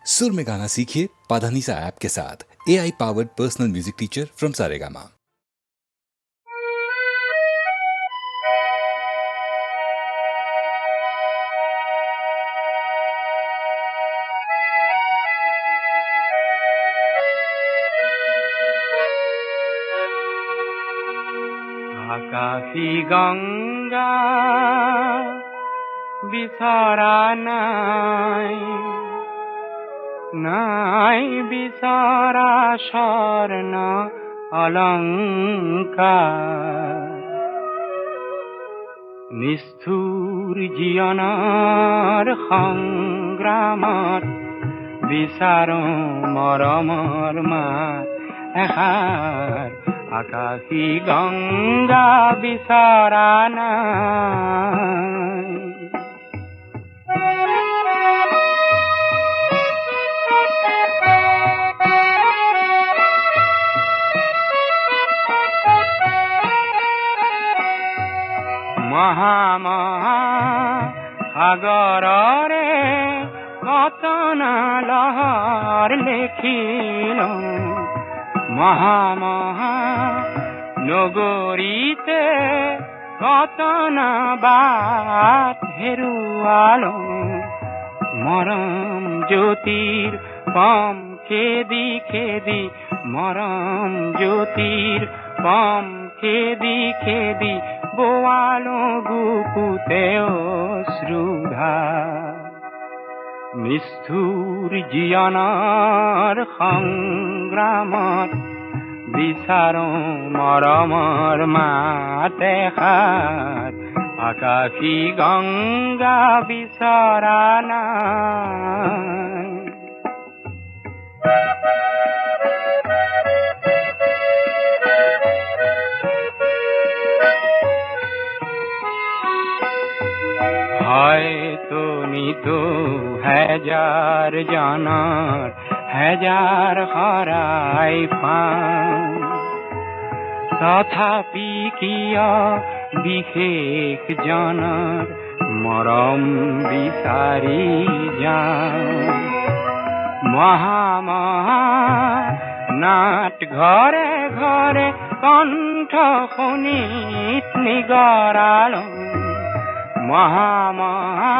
सुर में गाना सीखिए पाधानीसा ऐप के साथ। AI powered personal music teacher from Saregama. আকাশী গঙ্গা বিছরা নাই, নাই বিছরা স্বর্ণ অলঙ্কার। নিষ্ঠুর জীবনৰ সংগ্ৰামত বিচাৰো মৰমৰ মাত এষাৰ। আকাশী গঙ্গা বিছৰা নাই। মহা মহা সাগৰৰে কতনা লহৰ লেখিলো, মহা মহা নগৰীতে কতনা বাট হেৰুৱালো। মৰম জ্যোতিৰ পম খেদি খেদি, মৰম জ্যোতিৰ পম খেদি খেদি বোৱালো বুকুতে অশ্ৰুধাৰ। নিষ্ঠুৰ জীৱনৰ সংগ্ৰামত বিচাৰো মৰমৰ মাত এষাৰ। আকাশী গঙ্গা বিছৰা নাই। হয়তো নিতো হাজাৰ জনৰ হাজাৰ হৰাই পাওঁ, তথাপি কিয় বিশেষ জনৰ মৰম বিচাৰি যাওঁ। মহা মহা নাট ঘৰে ঘৰে কণ্ঠ শুনিত নিগৰালো। মহা মহা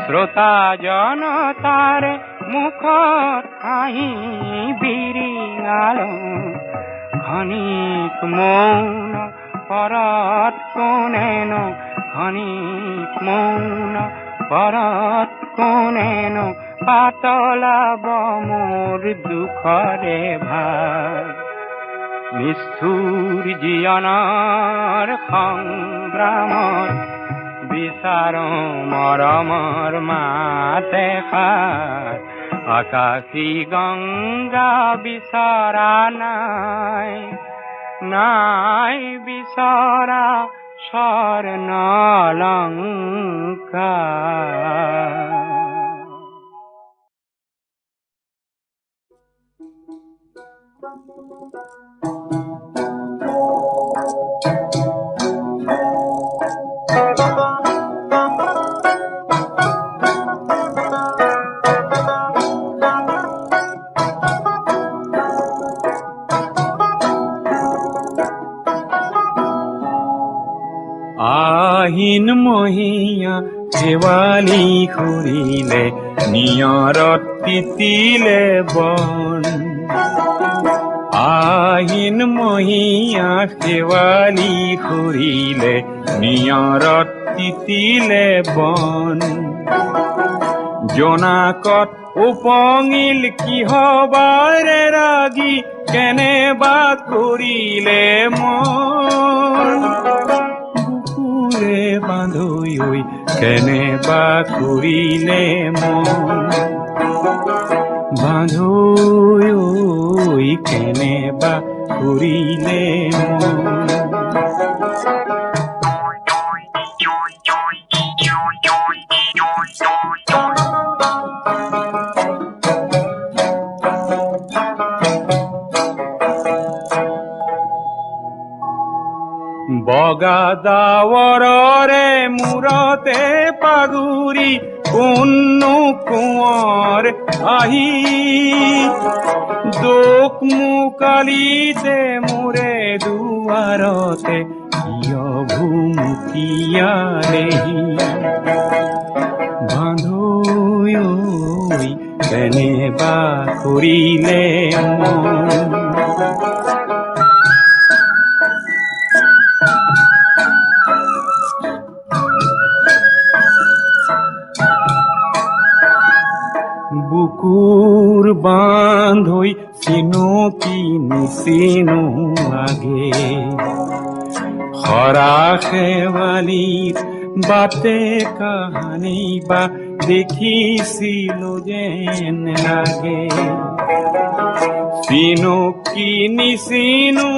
শ্ৰোতা জনতাৰে মুখত হাঁহি বিৰিঙালো। ক্ষণিক মৌন পৰত কোনেনো, ক্ষণিক মৌন পৰত কোনেনো পাতলাব মোৰ দুখৰে ভাৰ। নিষ্ঠুৰ জীৱনৰ সংগ্ৰামত বিচাৰো মৰমৰ মাত এষাৰ। আকাশী গঙ্গা বিছৰা নাই, নাই বিছৰা স্বৰ্ণ অলংকাৰ। আহিন মহীয়া শেৱালি খুৰিলে, নিয়ৰত তিতিলে বন। আহিন মহীয়া শেৱালি খুৰিলে, নিয়ৰত তিতিলে বন। জোনাকত উপঙিল কিহবাৰে ৰাগি, কেনেবা কৰিলে মন। বুকুৰে বান্ধৈ কেনেবা কৰিলে মন। বান্ধৈ কেনেবা কৰিলে মন। বগা ডাৱৰৰে মূৰতে পাগুৰি কোননো কোঁৱৰ আহি দুখ মুকালিছে মোৰে দুৱাৰতে কিয় ভুমুকিয়ালেহি বান্ধৈ ঐ কেনেবা কৰিলে মন বুকুৰ বান্ধৈ চিনো কি নিচিনো আগে হৰা শেৱালিৰ বাটে কাহানি বা দেখিছিলো যেন লাগে চিনো কি নিচিনো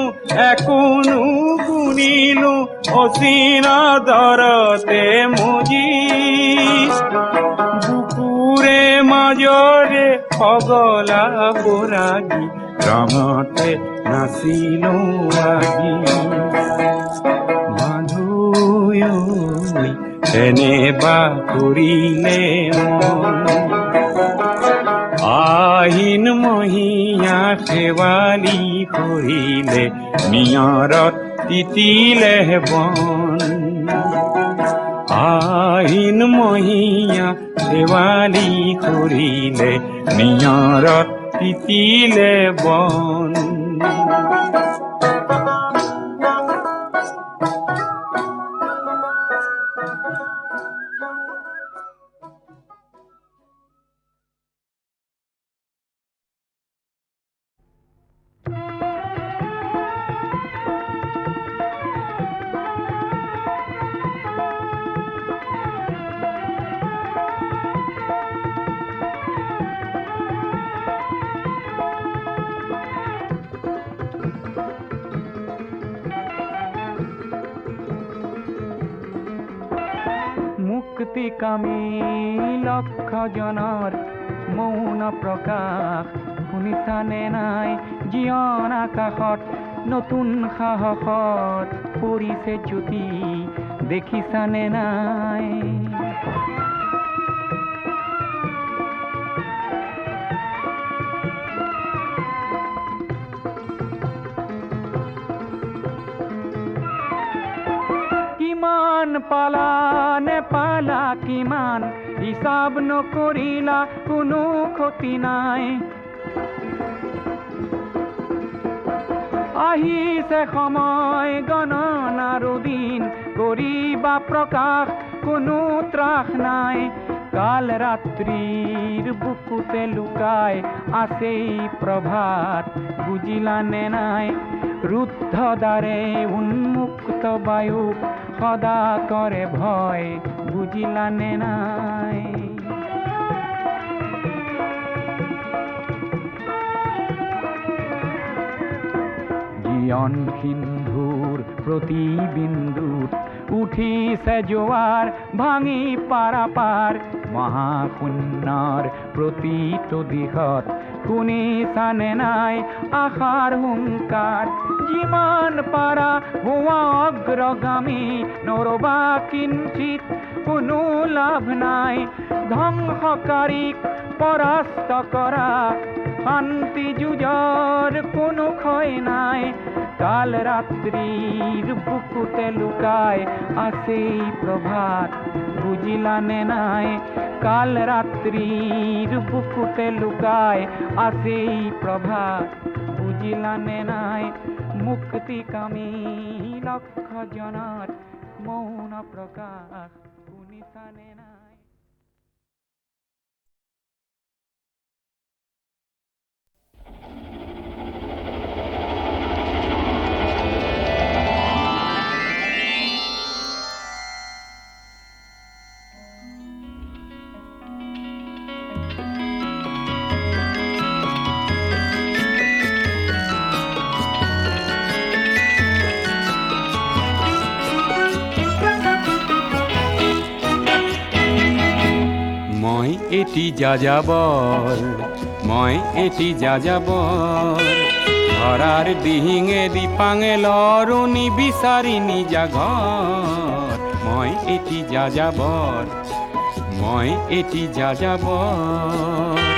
একোনো গুণিলো অচিনা দৰতে মজি বুকুৰে মাজৰে পগলা বৰাগী ৰঙতে নাচিলো আজি মাধুই কেনেবা কৰিলে মন আহিন মহীয়া শেৱালি কৰিলে নিয়ৰত তিতিলে বন আহিন মহীয়া শেৱালি কৰিলে নিয়ৰত তিতিলে বন মুক্তিকামী লক্ষজনৰ মৌন প্ৰকাশ শুনিছানে নাই জীৱন আকাশত নতুন সাহসত পৰিছে জ্যোতি দেখিছানে নাই কিমান পালা নেপালা কিমান হিচাপ নকৰিলা কোনো ক্ষতি নাই আহিছে সময় গণনাৰো দিন কৰিবা প্ৰকাশ কোনো ত্ৰাস নাই কাল ৰাত্ৰিৰ বুকুতে লুকাই আছেই প্ৰভাত বুজিলানে নাই ৰুদ্ধ দ্বাৰে উন্মুক্ত বায়ুক সদা কৰে ভয় বুজিলানে নাই জীৱন সিন্ধুৰ প্ৰতি বিন্দুত উঠিছে জোৱাৰ ভাঙি পাৰাপাৰ মহাশূন্যৰ প্ৰতিটো দিশত শুনিছানে নাই আশাৰ হুংকাৰ যিমান পাৰা হোৱা অগ্ৰগামী নৰবা কিঞ্চিত কোনো লাভ নাই ধ্বংসকাৰীক পৰাস্ত কৰা শান্তি যুঁজৰ কোনো ক্ষয় নাই কাল ৰাত্ৰিৰ বুকুতে লুকাই আছেই প্ৰভাত বুজিলানে নাই কাল ৰাত্ৰিৰ বুকুতে লুকাই আছেই প্ৰভাত বুজিলানে নাই মুক্তিকামী লক্ষজনৰ মৌন প্ৰকাশ শুনিছানে নাই এটি যাযাবৰ মই এটি যাযাবৰ ধৰাৰ দিহিঙে দিপাঙে লৰণি বিচাৰি নিজা ঘৰ মই এটি যাযাবৰ মই এটি যাযাবৰ।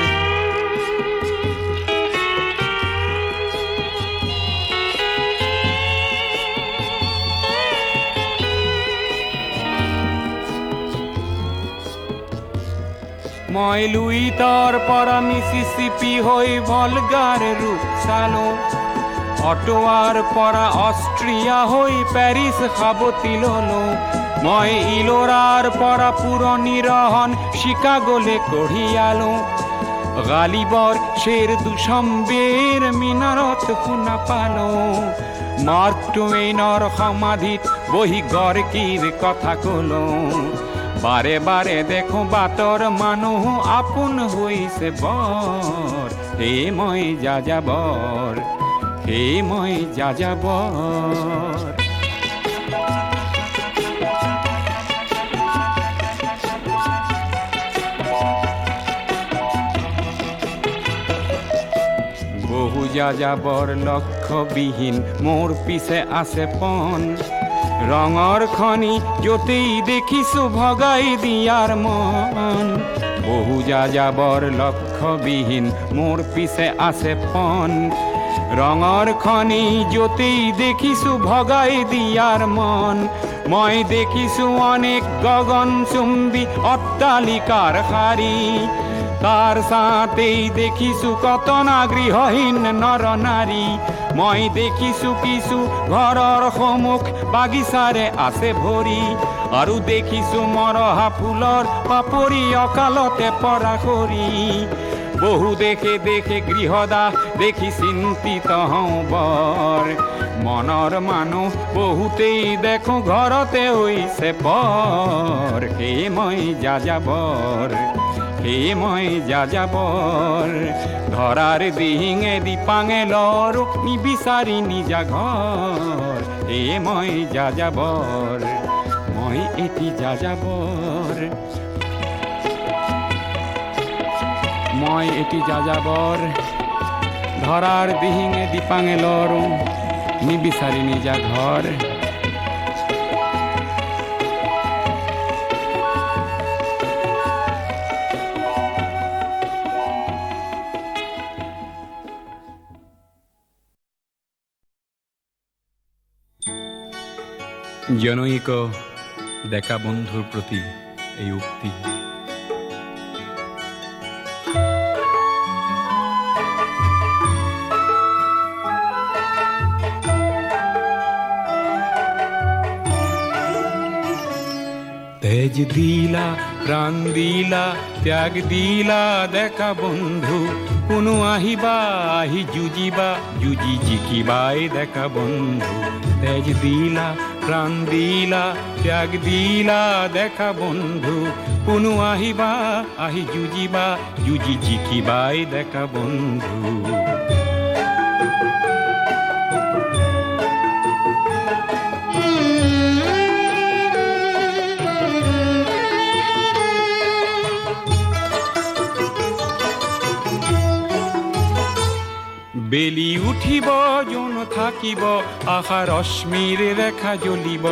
মই লুইতৰ পৰা মিছিছিপি হৈ ভলগাৰ ৰূপ চালো, অটোৱাৰ পৰা অষ্ট্ৰিয়া হৈ পেৰিছ সাৱটি ললো, মই ইলোৰাৰ পৰা পুৰণি ৰহন চিকাগোলে কঢ়িয়ালো, গালিবৰ শ্বেৰ দুচম্বেৰ মিনাৰত শুনা পালো, মাৰ্ক টুৱেইনৰ সমাধিত বহি গৰ্কিৰ কথা কলো, বাৰে বাৰে দেখো বাটৰ মানুহ আপোন হৈছে বৰ, হে মই যাযাবৰ, হে মই যাযাবৰ। বহু যাযাবৰ লক্ষ্যবিহীন মোৰ পিছে আছে পণ, ৰঙৰ খনি য'তেই দেখিছো ভগাই দিয়াৰ মন, বহু যাযাবৰ লক্ষ্যবিহীন মোৰ পিছে আছে পণ, ৰঙৰ খনি য'তেই দেখিছো ভগাই দিয়াৰ মন, মই দেখিছো অনেক গগনচুম্বী অট্টালিকাৰ শাৰী, তাৰ ছাতেই দেখিছো কত না গৃহহীন নৰ নাৰী, মই দেখিছো কিছু ঘৰৰ সন্মুখ বাগিচাৰে আছে ভৰি, আৰু দেখিছো মৰহা ফুলৰ পাপৰি অকালতে পৰা সৰি, বহু দেখে দেখে গৃহদাহ দেখি চিন্তিত হওঁ বৰ, মনৰ মানুহ বহুতেই দেখো ঘৰতে হৈছে পৰ, হে মই যাযাবৰ, হে মই যাযাবৰ, ধৰাৰ দিহিঙে দিপাঙেলৰ নিবিচাৰি নিজা ঘৰ, হে মই যাযাবৰ, মই এটি যাযাবৰ, মই এটি যাযাবৰ, ধৰাৰ দিহিঙে দিপাঙেলৰ নিবিচাৰি নিজা ঘৰ। জনৈক ডেকা বন্ধুৰ প্ৰতি এই উক্তি। তেজ দিলা প্ৰাণ দিলা ত্যাগ দিলা ডেকা বন্ধু, কোনো আহিবা আহি যুঁজিবা যুঁজি জিকিবাই ডেকা বন্ধু, তেজ দিলা প্ৰাণ দিলা ত্যাগ দিলা ডেকা বন্ধু, কোনো আহিবা আহি যুঁজিবা যুঁজি জিকিবাই ডেকা বন্ধু। বেলি উঠিব জন থাকিব আশা ৰশ্মিৰ ৰেখা জ্বলিব,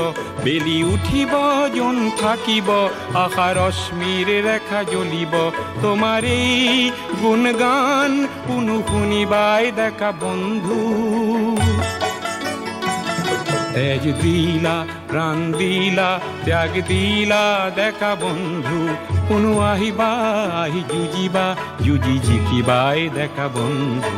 বেলি উঠিব জন থাকিব আশা ৰশ্মিৰ ৰেখা জ্বলিব, তোমাৰ এই গুণগান কোনো শুনিবাই ডেকা বন্ধু, তেজ দিলা প্ৰাণ দিলা ত্যাগ দিলা ডেকা বন্ধু, কোনো আহিবা আহি যুঁজিবা যুঁজি জিকিবাই ডেকা বন্ধু।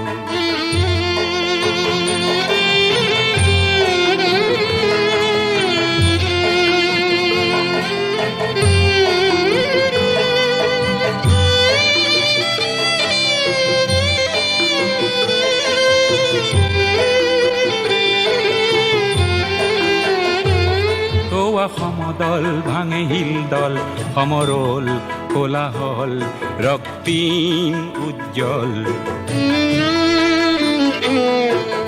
সমদল ভাঙে হিলদল সমরল কোলাহল রক্তিম উজ্জ্বল,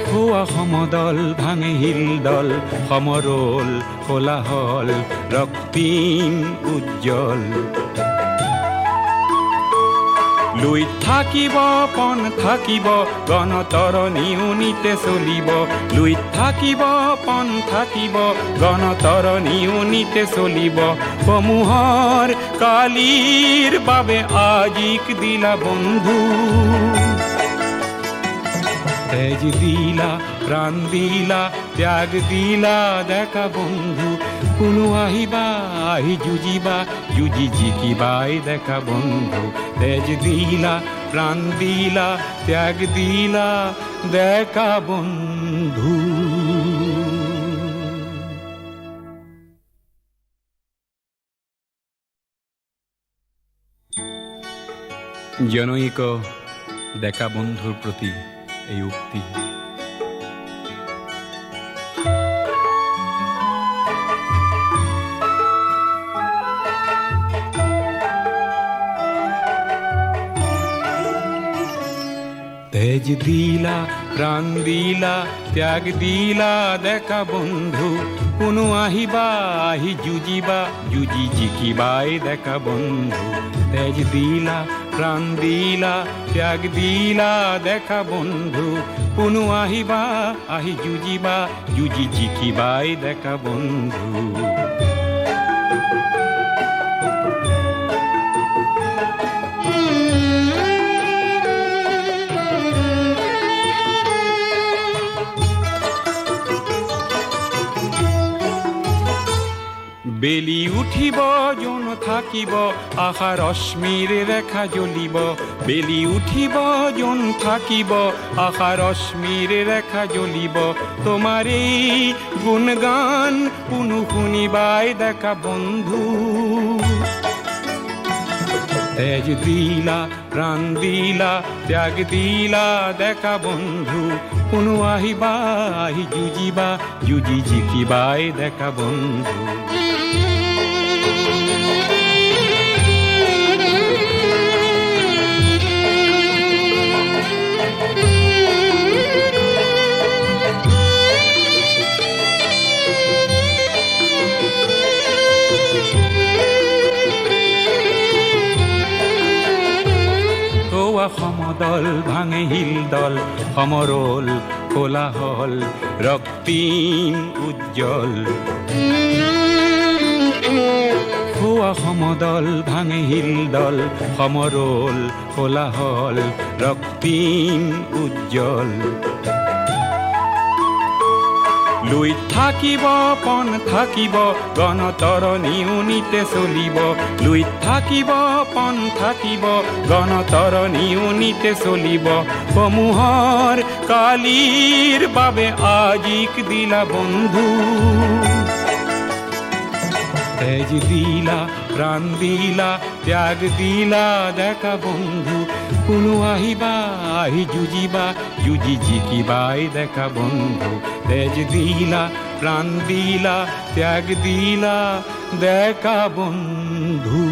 খোয়া সমদল ভাঙে হিলদল সমরল কোলাহল রক্তিম উজ্জ্বল, লুই থাকিব পণ থাকিব গণতৰণী উনিতে চলিব লুই থাকিব পণ থাকিব গণতৰণী উনিতে চলিব সমূহৰ কালিৰ বাবে আজিক দিলা বন্ধু তেজ দিলা প্রাণ দিলা ত্যাগ দিলা দেখা বন্ধু কোনো আহিবা আহি যুঁজিবা যুঁজি জিকিবাই দেখা বন্ধু তেজ দিলা প্রাণ দিলা ত্যাগ দিলা দেখা বন্ধু জনৈক ডেকা বন্ধুৰ প্ৰতি এই উক্তি তেজ দিলা প্রাণ দিলা ত্যাগ দিলা দেখা বন্ধু কোনো আহিবা আহি যুঁজিবা যুঁজি জিকিবাই দেখা বন্ধু তেজ দিলা প্রাণ দিলা ত্যাগ দিলা দেখা বন্ধু কোনো আহিবা আহি যুঁজিবা যুঁজি জিকিবাই দেখা বন্ধু বেলি উঠিব জন থাকিব আশা ৰশ্মিৰ ৰেখা জ্বলিব বেলি উঠিব জন থাকিব আশা ৰশ্মিৰ ৰেখা জ্বলিব তোমাৰ এই গুণগান কোনো শুনিবাই দেখা বন্ধু তেজ দিলা প্রাণ দিলা ত্যাগ দিলা দেখা বন্ধু কোনো আহিবা আহি যুঁজিবা যুঁজি জিকিবাই দেখা বন্ধু সমদল ভাঙে হিলদল সমরল কোলাহল রক্তিম উজ্জ্বল খোয়া সমদল ভাঙে হিলদল সমরল কোলাহল রক্তিম উজ্জ্বল লুই থাকিব পণ থাকিব গণতৰণী উনিতে চলিব লুই থাকিব পণ থাকিব গণতৰণী উনিতে চলিব সমূহৰ কালিৰ বাবে আজিক দিলা বন্ধু তেজ দিলা প্রাণ দিলা ত্যাগ দিলা দেখা বন্ধু কোনো আহিবা আহি যুঁজিবা যুঁজি জিকিবাই দেখা বন্ধু তেজ দিলা প্রাণ দিলা ত্যাগ দিলা দেখা বন্ধু